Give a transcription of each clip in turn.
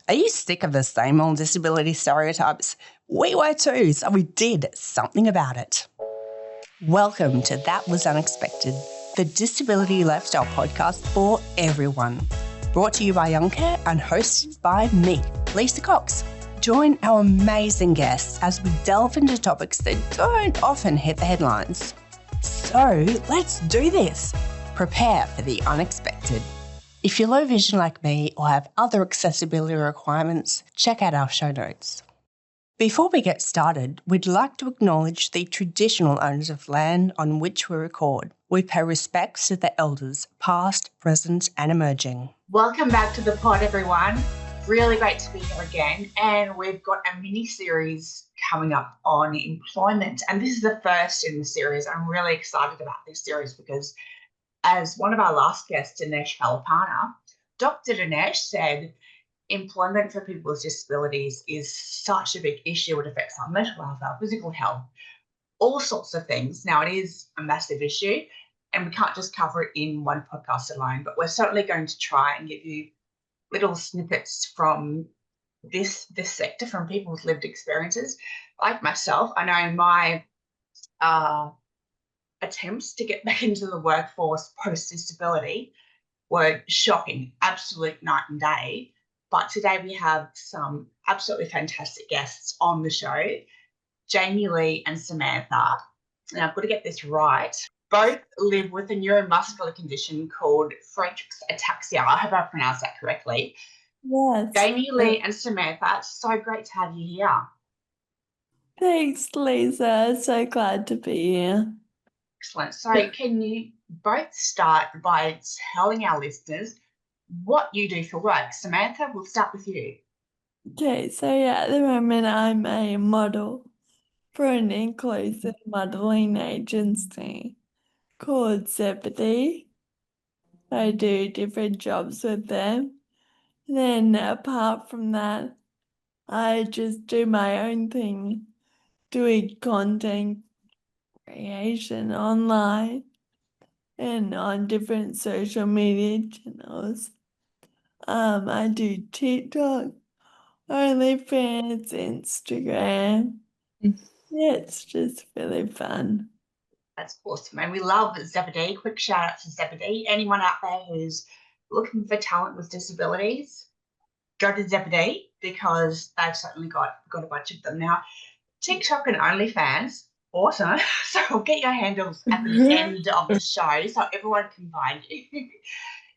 Are you sick of the same old disability stereotypes? We were too, so we did something about it. Welcome to That Was Unexpected, the disability lifestyle podcast for everyone. Brought to you by Young Care and hosted by me, Lisa Cox. Join our amazing guests as we delve into topics that don't often hit the headlines. So let's do this. Prepare for the unexpected. If you're low vision like me or have other accessibility requirements, check out our show notes. Before we get started, we'd like to acknowledge the traditional owners of land on which we record. We pay respects to the elders, past, present and emerging. Welcome back to the pod, everyone. Really great to be here again. And we've got a mini-series coming up on employment. And this is the first in the series. I'm really excited about this series because as one of our last guests, Dinesh Palapana, Dr. Dinesh said employment for people with disabilities is such a big issue. It affects our mental health, our physical health, all sorts of things. Now, it is a massive issue and we can't just cover it in one podcast alone, but we're certainly going to try and give you little snippets from this sector, from people with lived experiences. Like myself, I know my attempts to get back into the workforce post-disability were shocking, absolute night and day. But today we have some absolutely fantastic guests on the show, Jamie-Lee and Samantha. And I've got to get this right. Both live with a neuromuscular condition called Friedreich's Ataxia. I hope I pronounced that correctly. Yes. Jamie-Lee and Samantha, it's so great to have you here. Thanks, Lisa. So glad to be here. Excellent. So can you both start by telling our listeners what you do for work? Samantha, we'll start with you. Okay, so at the moment I'm a model for an inclusive modelling agency called Zebedee. I do different jobs with them. Then apart from that, I just do my own thing, doing content creation online and on different social media channels. I do TikTok, OnlyFans, Instagram. Yeah, it's just really fun. That's awesome. And we love Zebedee. Quick shout out to Zebedee. Anyone out there who's looking for talent with disabilities, go to Zebedee because they've certainly got a bunch of them. Now, TikTok and OnlyFans, awesome. So we'll get your handles at the end of the show so everyone can find you.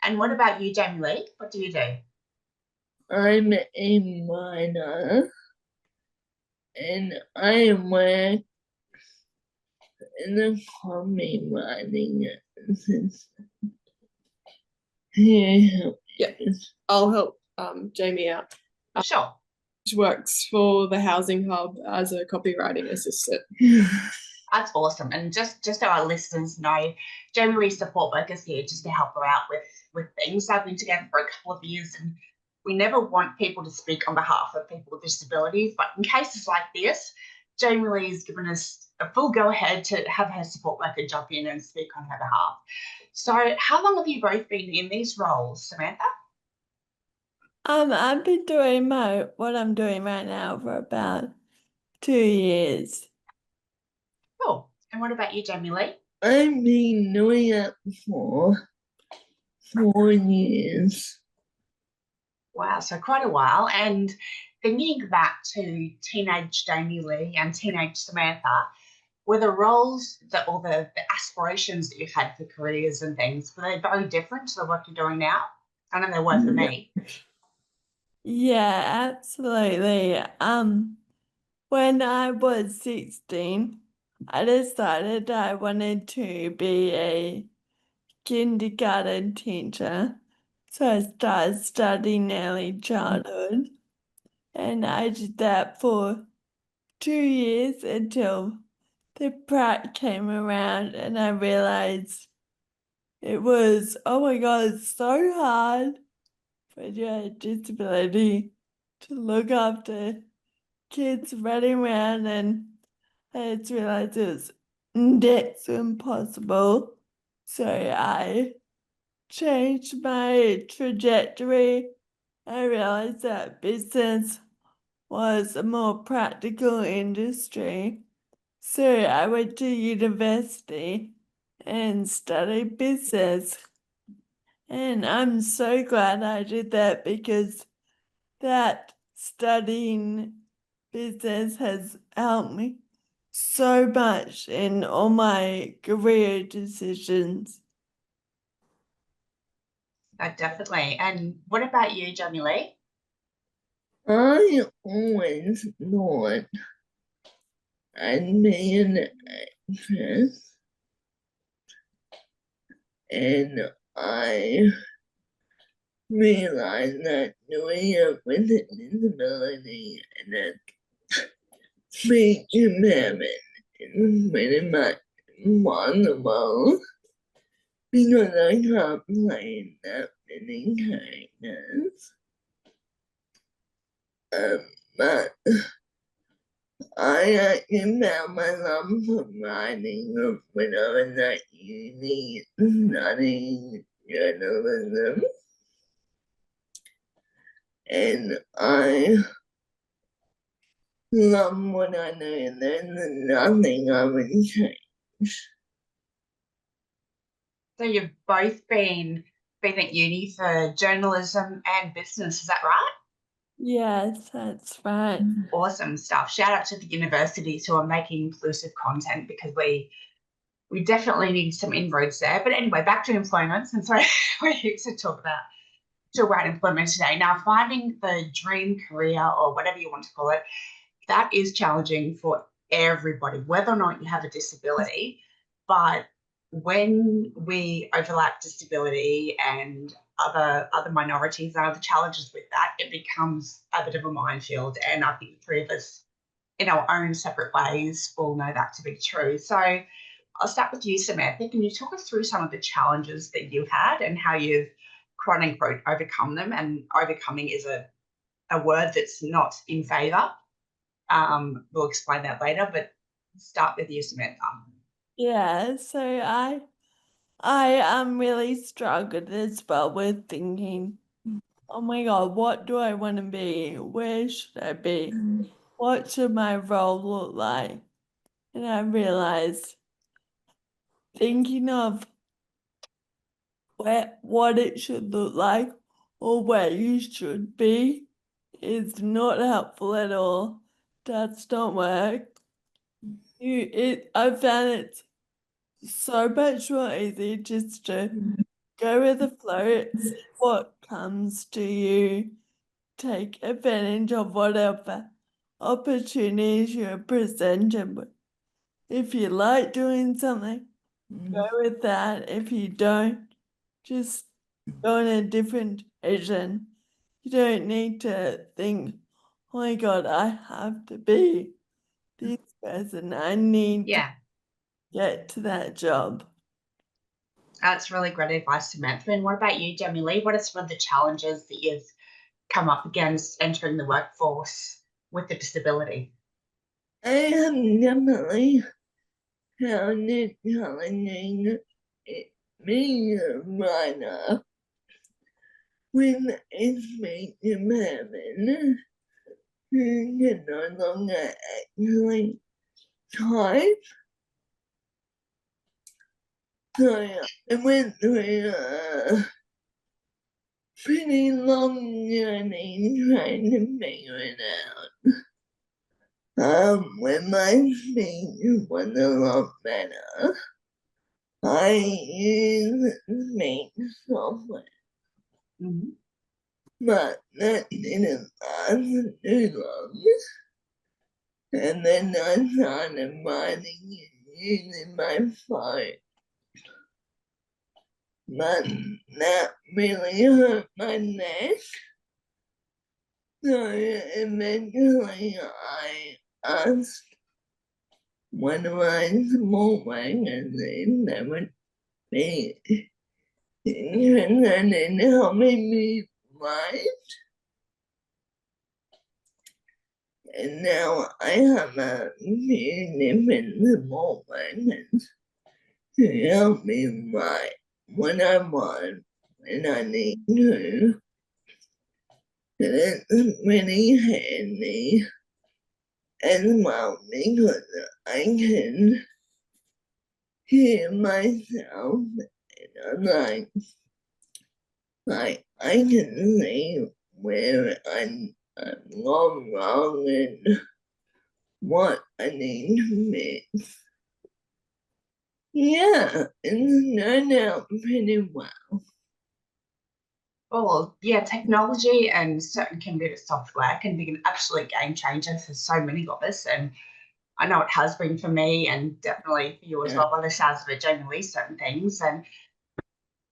And what about you, Jamie-Lee? What do you do? I'm a minor and I work in the copywriting assistant. Yeah, I'll help Jamie out. Sure. She works for the Housing Hub as a copywriting assistant. That's awesome. And just so our listeners know, Jamie-Lee's support workers here just to help her out with things. I've been together for a couple of years and we never want people to speak on behalf of people with disabilities, but in cases like this, Jamie-Lee has given us a full go-ahead to have her support worker jump in and speak on her behalf. So how long have you both been in these roles, Samantha? I've been doing what I'm doing right now for about 2 years. Cool. And what about you, Jamie-Lee? I've been doing it for 4 years. Wow, so quite a while. And thinking back to teenage Jamie-Lee and teenage Samantha, were the roles or the aspirations that you had for careers and things, were they very different to the work you're doing now? I know they were for me. Yeah, absolutely. When I was 16, I decided I wanted to be a kindergarten teacher. So I started studying early childhood, and I did that for 2 years until the prac came around, and I realized it was, oh my God, it's so hard when you have a disability to look after kids running around, and I just realized it was next to impossible. So I changed my trajectory I realized that business was a more practical industry. So I went to university and studied business. And I'm so glad I did that because that studying business has helped me so much in all my career decisions. Definitely. And what about you, Jamie-Lee? I always thought I'd be an actress, and I realized that doing it with a disability and a speech impairment is pretty much impossible because I can't play that many characters. But I actually found my love for writing when I was at uni studying journalism, and I love what I do, and there's nothing I would change. So you've both been at uni for journalism and business, is that right? Yes, that's right. Awesome stuff. Shout out to the universities who are making inclusive content, because we definitely need some inroads there. But anyway, back to employment, since we're here to talk about employment today. Now, finding the dream career, or whatever you want to call it, that is challenging for everybody, whether or not you have a disability. But when we overlap disability and other minorities and other challenges with that, it becomes a bit of a minefield. And I think the three of us, in our own separate ways, will know that to be true. So I'll start with you, Samantha. Can you talk us through some of the challenges that you had and how you've quote unquote overcome them? And overcoming is a word that's not in favour. We'll explain that later, but start with you, Samantha. Yeah, so I really struggled as well with thinking, oh my God, what do I want to be? Where should I be? What should my role look like? And I realized thinking of what it should look like or where you should be is not helpful at all. Does not work. I found it so much more easy just to go with the flow, see what comes to you, take advantage of whatever opportunities you're presented with. If you like doing something, go with that. If you don't, just go in a different direction. You don't need to think, oh my God, I have to be this person. I need to get to that job. That's really great advice, Samantha. And what about you, Jamie-Lee? What are some of the challenges that you've come up against entering the workforce with a disability? I have definitely found it challenging being a writer with a speech impairment who can no longer actually type. So I went through a pretty long journey trying to figure it out. When my speech was a lot better, I used speech software. But that didn't last too long. And then I started writing using my phone. But that really hurt my neck. So eventually I asked one of my small magazines that would be interested in helping me write. And now I have a few different small magazines to help me write what I want when I need to. it's really handy as well because I can hear myself and I'm like I can see where I'm going wrong and what I need to fix. Yeah, it's turned out pretty well. Well, yeah, technology and certain computer software can be an absolute game changer for so many of us. And I know it has been for me and definitely for you as well, by the sounds of it, Jamie-Lee, certain things. And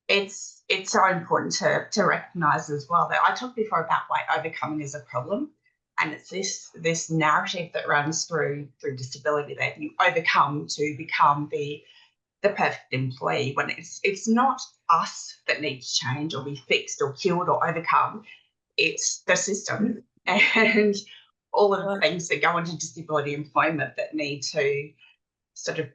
it's so important to recognise as well that I talked before about weight overcoming as a problem. And it's this narrative that runs through disability that you overcome to become the perfect employee, when it's not us that needs to change or be fixed or cured or overcome. It's the system and all of the things that go into disability employment that need to sort of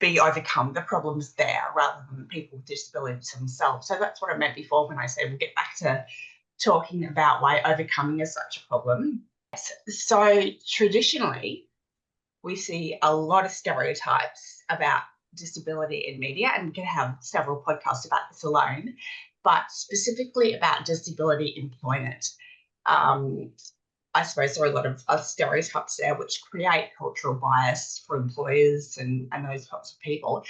be overcome. The problem's there rather than people with disabilities themselves. So that's what I meant before when I said we'll get back to talking about why overcoming is such a problem. So traditionally, we see a lot of stereotypes about disability in media, and we can have several podcasts about this alone, but specifically about disability employment. I suppose there are a lot of stereotypes there which create cultural bias for employers and those types of people.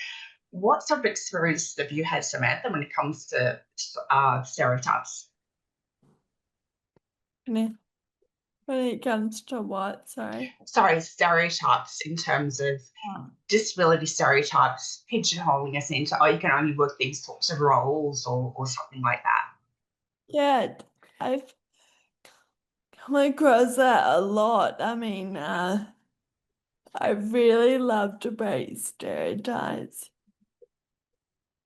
What sort of experience have you had, Samantha, when it comes to stereotypes? When it comes to what, sorry? Sorry, stereotypes in terms of disability stereotypes, pigeonholing us into, you can only work these sorts of roles or something like that. Yeah, I've come across that a lot. I mean, I really love to break stereotypes.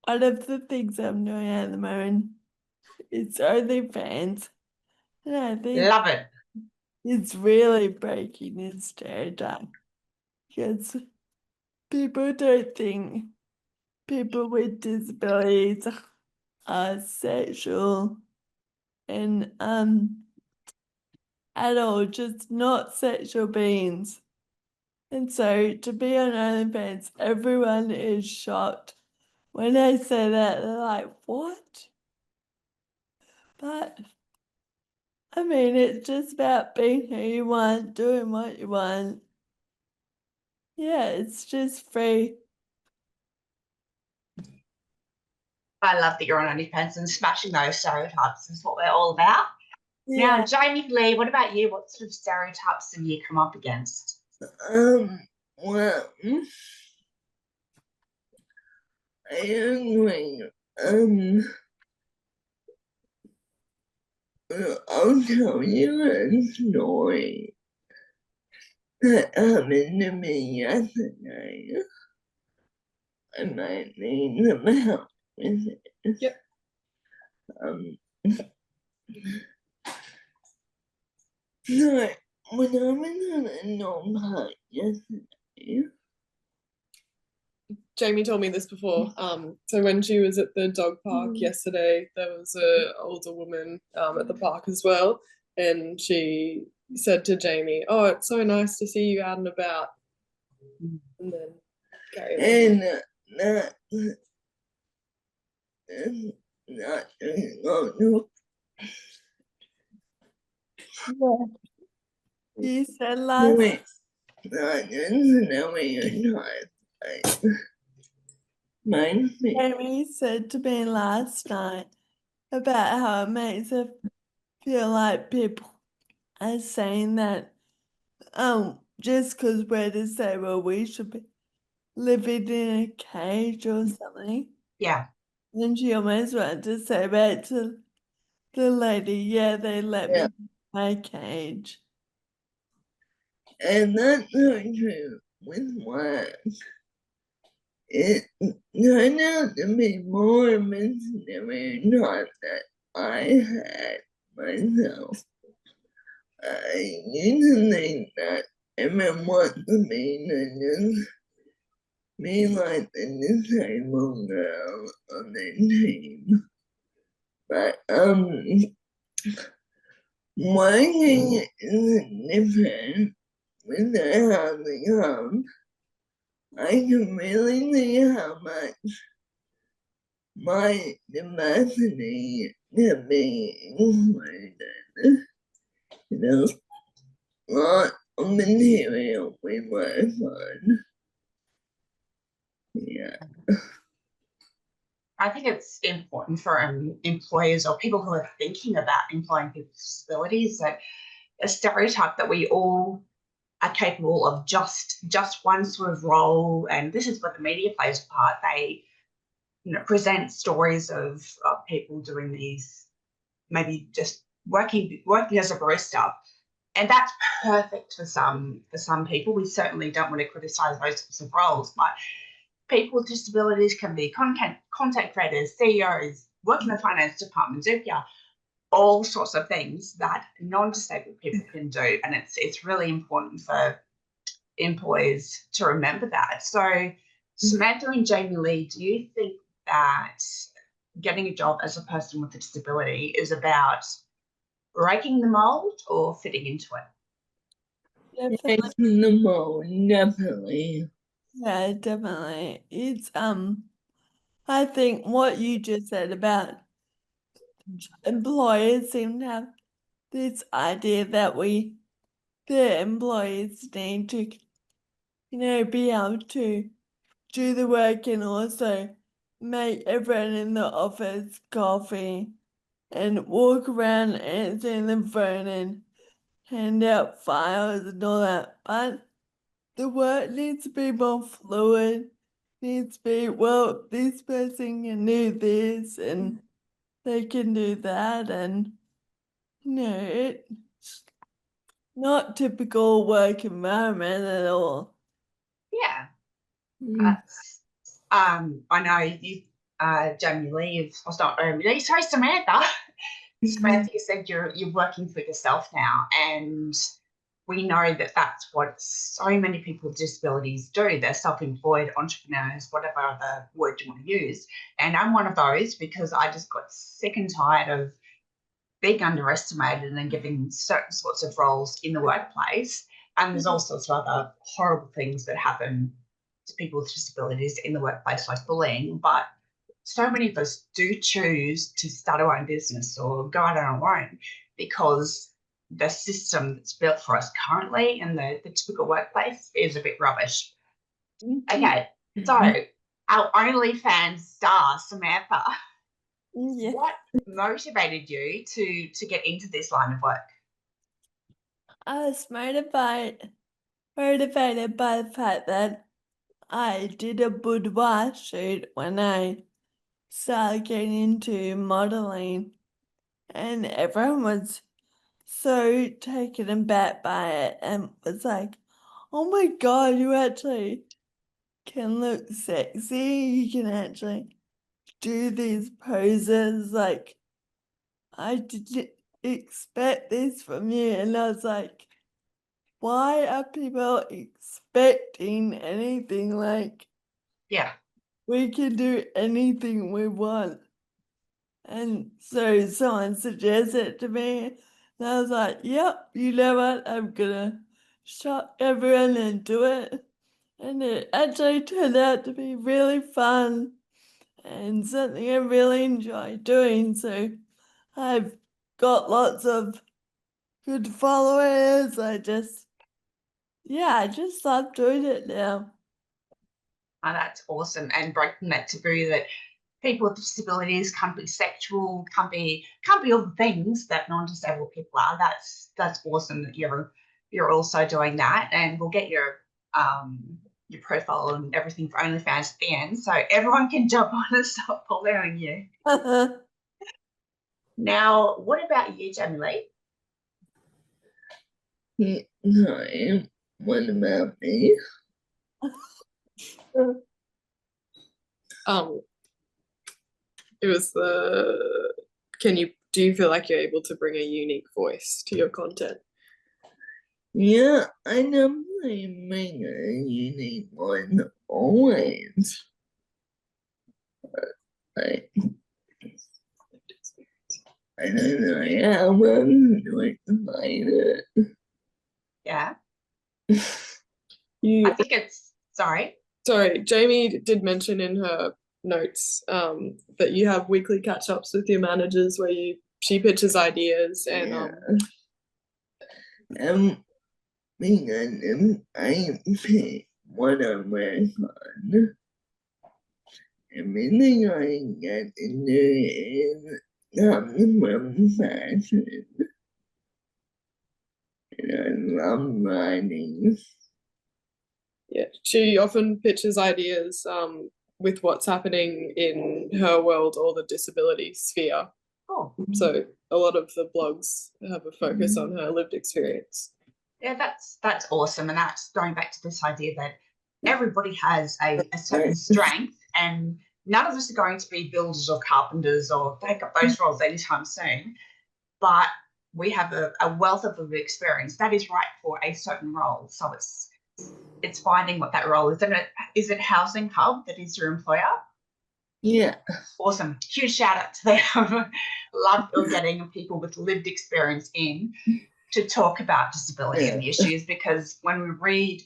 One of the things I'm doing at the moment is OnlyFans, and I think Love it. it's really breaking the stereotype because people don't think people with disabilities are sexual and at all, just not sexual beings. And so to be on OnlyFans, everyone is shocked. When I say that, they're like, what? But I mean, it's just about being who you want, doing what you want. Yeah, it's just free. I love that you're on OnlyFans and smashing those stereotypes is what we're all about. Yeah. Now, Jamie-Lee, what about you? What sort of stereotypes have you come up against? Well, I agree. I'll tell you a story that happened to me yesterday. I might need some help with it. Yep. So when I was on a unpack yesterday. Jamie told me this before. So when she was at the dog park yesterday, there was an older woman at the park as well, and she said to Jamie, "Oh, it's so nice to see you out and about." And then carry on. And not You said last. Jamie said to me last night about how it makes her feel like people are saying that just because we're disabled we should be living in a cage or something. Yeah. And she almost wanted to say back to the lady, yeah, they let me in my cage. And that's not true with work. It turned out to be more of a stereotype that I had myself. I used to think that everyone wants to be like the disabled girl on the team. But working isn't different with the housing hub. I can really see how much my diversity can be included. There's a lot of material we work on. Yeah. I think it's important for employers or people who are thinking about employing people with disabilities that a stereotype that we all are capable of just one sort of role, and this is where the media plays a part. They, present stories of people doing these, maybe just working as a barista, and that's perfect for some people. We certainly don't want to criticise those sorts of roles, but people with disabilities can be content creators, CEOs, work in the finance department, Zupia, all sorts of things that non-disabled people can do. And it's really important for employers to remember that. So, Samantha and Jamie-Lee, do you think that getting a job as a person with a disability is about breaking the mold or fitting into it? Definitely. Breaking the mold, definitely. Yeah, definitely. It's I think what you just said about employers seem to have this idea that the employees need to, be able to do the work and also make everyone in the office coffee and walk around answering the phone and hand out files and all that. But the work needs to be more fluid, needs to be, well, this person can do this and they can do that, and it's not typical work environment at all. Yeah. Mm. I know you, Jamie-Lee, sorry, Samantha. Samantha, you said you're working for yourself now, and we know that that's what so many people with disabilities do. They're self-employed entrepreneurs, whatever other word you want to use. And I'm one of those because I just got sick and tired of being underestimated and given certain sorts of roles in the workplace. And there's all sorts of other horrible things that happen to people with disabilities in the workplace, like bullying. But so many of us do choose to start our own business or go out on our own because the system that's built for us currently in the typical workplace is a bit rubbish. Okay, so our OnlyFans star, Samantha, Yeah. what motivated you to get into this line of work? I was motivated by the fact that I did a boudoir shoot when I started getting into modeling, and everyone was so taken aback by it and was like, oh my god, you actually can look sexy, you can actually do these poses, like, I didn't expect this from you. And I was like, why are people expecting anything? Like, Yeah. we can do anything we want. And so someone suggested it to me, and I was like, yep, you know what, I'm gonna shock everyone and do it. And it actually turned out to be really fun and something I really enjoy doing. So I've got lots of good followers. I just love doing it now. Oh, that's awesome. And breaking that taboo that people with disabilities can't be sexual, can't be all the things that non-disabled people are. That's awesome that you're also doing that. And we'll get your profile and everything for OnlyFans at the end, so everyone can jump on and start following you. Now, what about you, Jamie-Lee? Sorry, what about me? It was do you feel like you're able to bring a unique voice to your content? Yeah, I definitely bring a unique one always. Like, I don't know how I'm going to find it. Yeah. You I think it's, sorry. Sorry, Jamie did mention in her notes that you have weekly catch-ups with your managers where she pitches ideas and because I pick what I work on. Everything I get to do is come from passion. And I love writing. yeah, she often pitches ideas with what's happening in her world or the disability sphere. Oh, So a lot of the blogs have a focus on her lived experience. yeah, that's awesome. And that's going back to this idea that everybody has a certain strength, and none of us are going to be builders or carpenters or take up those roles anytime soon. But we have a wealth of experience that is right for a certain role. So it's finding what that role is. And is it Housing Hub that is your employer? Yeah. Awesome. Huge shout out to them. Love getting people with lived experience in to talk about disability and the issues, because when we read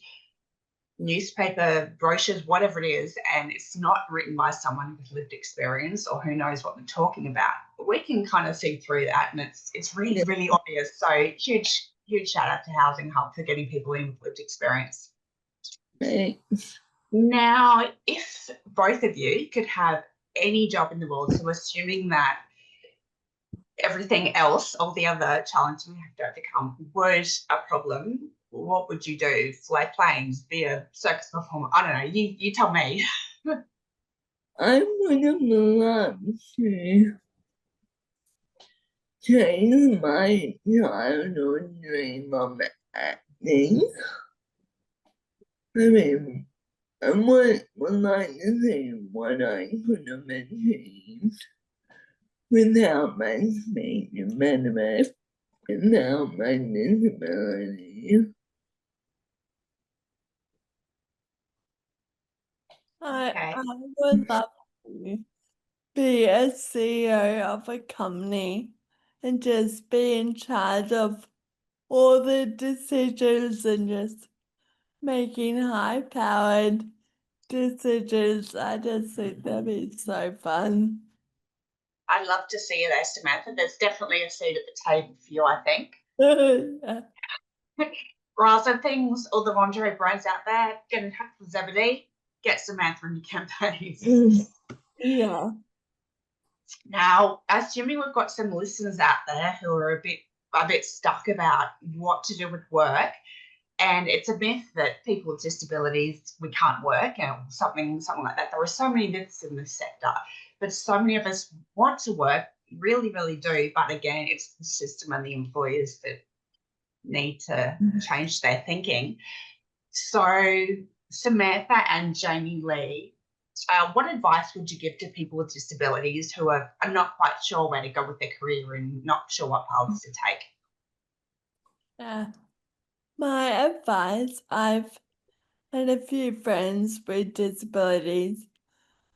newspaper brochures, whatever it is, and it's not written by someone with lived experience or who knows what they're talking about, we can kind of see through that, and it's really, really obvious. So huge shout out to Housing Hub for getting people in with lived experience. Thanks. Now, if both of you could have any job in the world, so assuming that everything else, all the other challenges we have to overcome, was a problem, what would you do? Fly planes, be a circus performer? I don't know. You tell me. I would have loved to change my childhood dream of acting. I mean, I would like to see what I could have achieved without my speech impediment, without my disability. I would love to be a CEO of a company and just be in charge of all the decisions and just making high-powered decisions. I just think that'd be so fun. I'd love to see you there, Samantha. There's definitely a seat at the table for you, I think. Yeah. Right, so things, all the lingerie brands out there, get in touch with Zebedee, get Samantha in your campaigns. Yeah. Now, assuming we've got some listeners out there who are a bit stuck about what to do with work, and it's a myth that people with disabilities, we can't work, or something like that. There are so many myths in this sector, but so many of us want to work, really, really do. But again, it's the system and the employers that need to change their thinking. So, Samantha and Jamie-Lee, what advice would you give to people with disabilities who are not quite sure where to go with their career and not sure what paths to take? Yeah. My advice, I've had a few friends with disabilities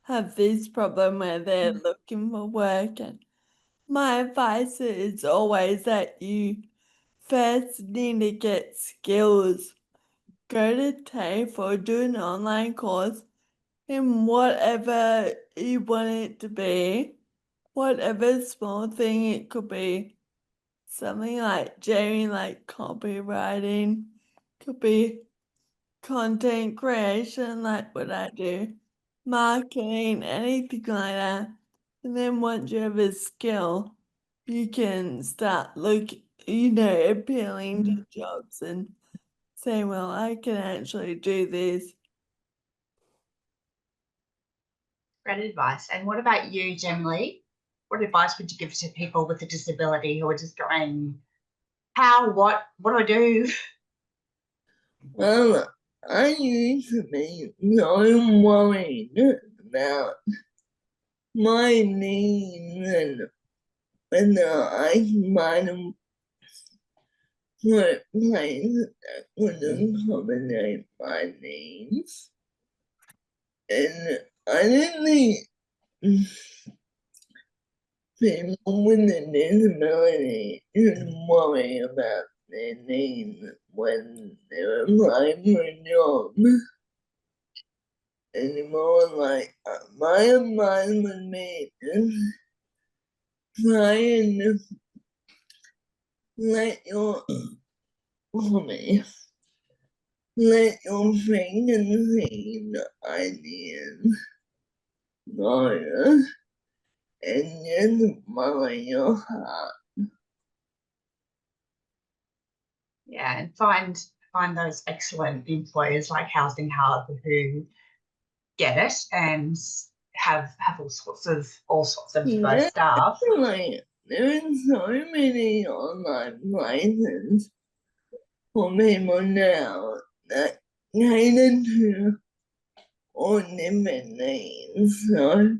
have this problem where they're looking for work, and my advice is always that you first need to get skills. Go to TAFE or do an online course in whatever you want it to be, whatever small thing it could be. Something like Jamie, like copywriting, could be content creation, like what I do, marketing, anything like that. And then once you have a skill, you can start appealing to jobs and say, well, I can actually do this. Great advice. And what about you, Jamie-Lee? What advice would you give to people with a disability who are just going, what do I do? Well, I used to be so worried about my needs and whether I might have put place that would accommodate my needs. And I didn't people with a disability should worry about their needs when they're applying for a job anymore. Like, my advice would be just try and let your preconceived ideas go and just follow your heart. Yeah, and find those excellent employers like Housing Hub who get it and have all sorts of diverse staff. Like, there are so many online places for people now that cater to all different needs. So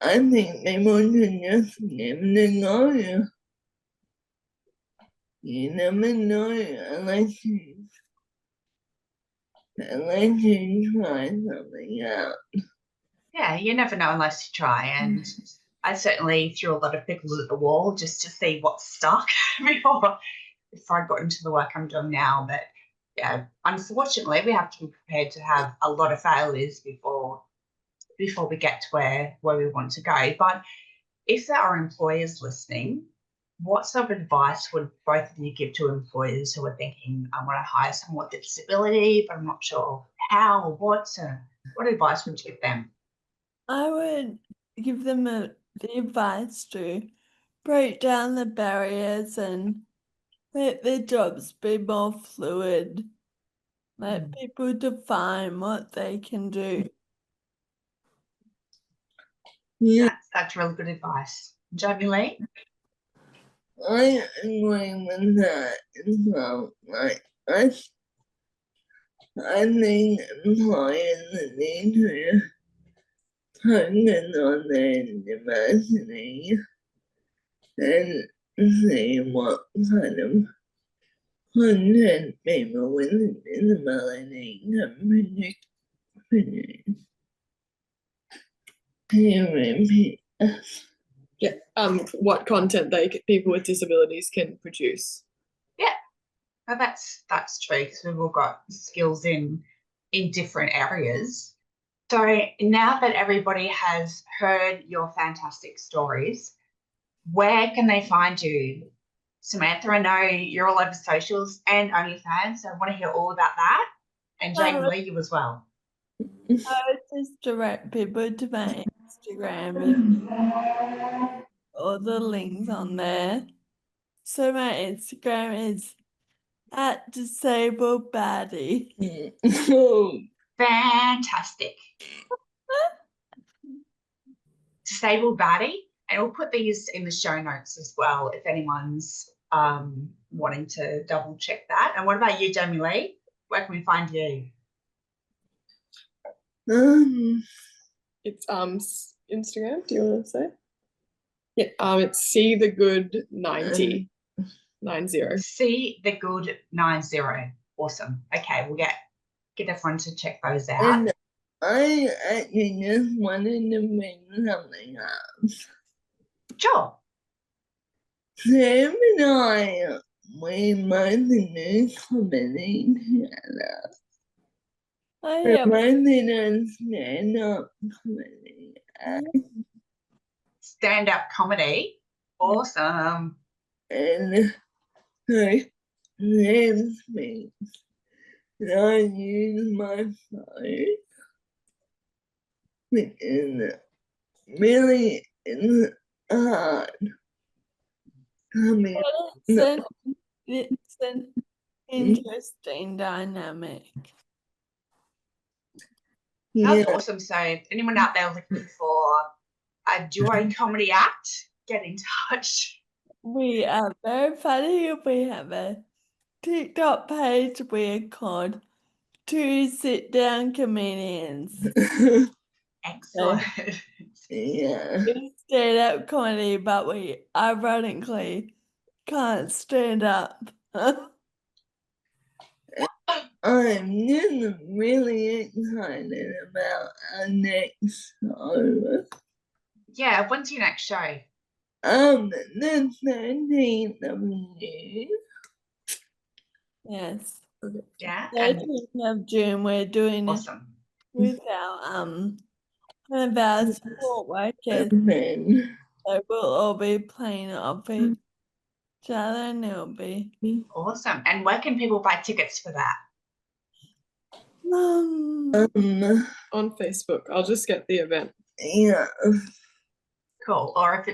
I think people should just give it a go. You never know unless you try something out. Yeah, you never know unless you try. And I certainly threw a lot of pickles at the wall just to see what stuck before I got into the work I'm doing now. But yeah, unfortunately, we have to be prepared to have a lot of failures before we get to where we want to go. But if there are employers listening, what sort of advice would both of you give to employers who are thinking, I want to hire someone with a disability, but I'm not sure how or what? So what advice would you give them? I would give them the advice to break down the barriers and let their jobs be more fluid. Let people define what they can do. Yeah, That's really good advice. Jamie-Lee? I agree with that as well. Like, I think employers need to focus on their diversity and see what kind of content people with a disability can produce. Yeah. What content people with disabilities can produce. Yeah, well, that's true because we've all got skills in different areas. So now that everybody has heard your fantastic stories, where can they find you? Samantha, I know you're all over socials and OnlyFans, so I want to hear all about that. And Jamie-Lee, you as well. I would just direct people to my Instagram and all the links on there. So my Instagram is @disabledbaddie. Fantastic. Disabled Baddie. And we'll put these in the show notes as well if anyone's wanting to double check that. And what about you, Jamie-Lee? Where can we find you? It's Instagram. Do you want to say? Yeah. It's See the Good 90. 90. See the Good 90. Awesome. Okay, we'll get everyone to check those out. And I actually just wanted to bring something up. Sure. Sam and I, we both do comedy together. Oh, We yeah. both do stand-up comedy. Stand-up comedy. Awesome. And so Sam speaks. And I use my phone, which is really hard. It's an interesting dynamic. That's awesome. So anyone out there looking for a duo comedy act, get in touch. We are very funny. We have a TikTok page we're called Two Sit Down Comedians. Excellent. Yeah. We stand up comedy, but we ironically can't stand up. I'm just really excited about our next show. Yeah, when's your next show? The 13th of June. Yes. Yeah, and 13th of June, we're doing it awesome. with our one of our support workers. Then So we'll all be playing off each other, and it'll be Awesome. And where can people buy tickets for that? On Facebook. I'll just get the event. yeah. Cool. Or if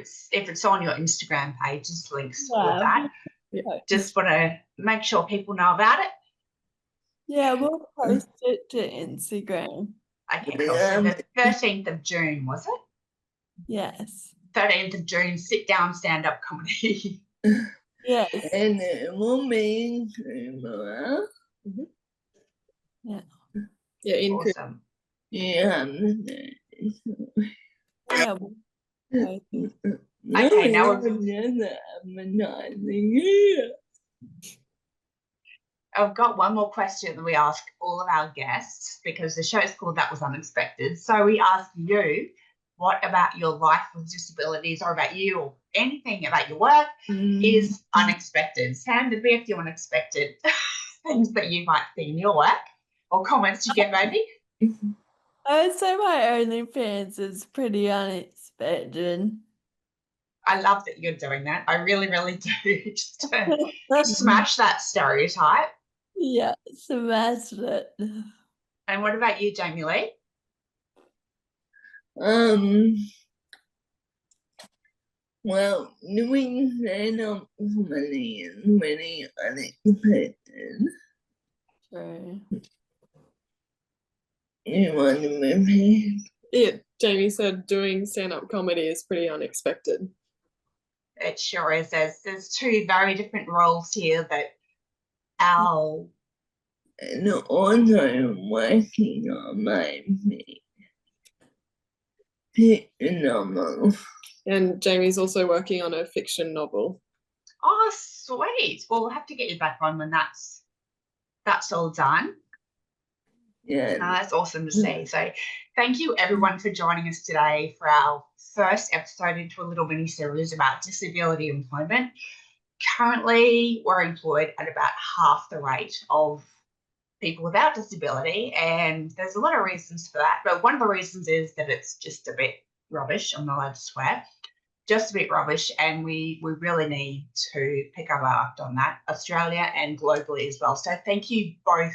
it's on your Instagram page, just links to all of Wow. that. Just want to make sure people know about it. Yeah, we'll post it to Instagram. Okay, cool. So the 13th of June, was it? Yes. 13th of June, sit down, stand-up comedy. Yes. And it will be tomorrow. Yeah. Yeah, in Awesome. Yeah. Yeah. We'll post it. Okay, now I've got one more question that we ask all of our guests because the show is called That Was Unexpected. So we ask you, what about your life with disabilities or about you or anything about your work is unexpected? Sam, there'd be a few unexpected things that you might see in your work or comments you get maybe. I would say my OnlyFans is pretty unexpected. I love that you're doing that. I really, really do. Just to smash that stereotype. Yeah, smashed it. And what about you, Jamie-Lee? Well, doing stand-up comedy is really unexpected. True. You want to repeat? Yeah, Jamie said doing stand-up comedy is pretty unexpected. It sure is. There's two very different roles here that our And also working on my novel. And Jamie's also working on a fiction novel. Oh, sweet. Well, we'll have to get you back on when that's all done. Yeah. That's awesome to see. So thank you everyone for joining us today for our first episode into a little mini series about disability employment. Currently, we're employed at about half the rate of people without disability, and there's a lot of reasons for that. But one of the reasons is that it's just a bit rubbish. I'm not allowed to swear. Just a bit rubbish, and we really need to pick up our act on that, Australia and globally as well. So thank you both.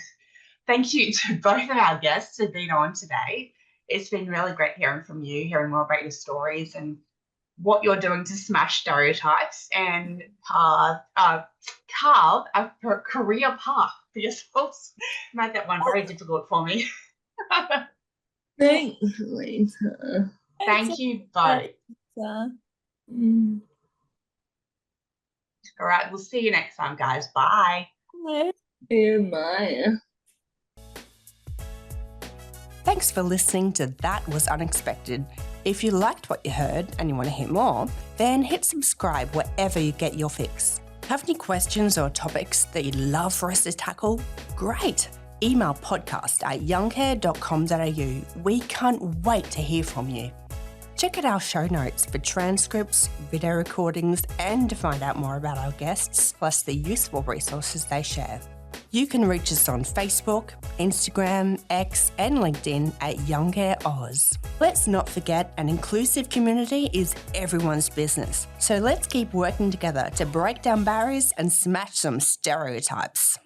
Thank you to both of our guests who've been on today. It's been really great hearing from you, hearing more about your stories and what you're doing to smash stereotypes and carve a career path for yourselves. Made that one very difficult for me. Thanks, Lisa. Thank you both. Mm. All right, we'll see you next time, guys. Bye. Bye. Thanks for listening to That Was Unexpected. If you liked what you heard and you want to hear more, then hit subscribe wherever you get your fix. Have any questions or topics that you'd love for us to tackle? Great! Email podcast@youngcare.com.au. We can't wait to hear from you. Check out our show notes for transcripts, video recordings, and to find out more about our guests, plus the useful resources they share. You can reach us on Facebook, Instagram, X, and LinkedIn at YoungCareOz. Let's not forget, an inclusive community is everyone's business. So let's keep working together to break down barriers and smash some stereotypes.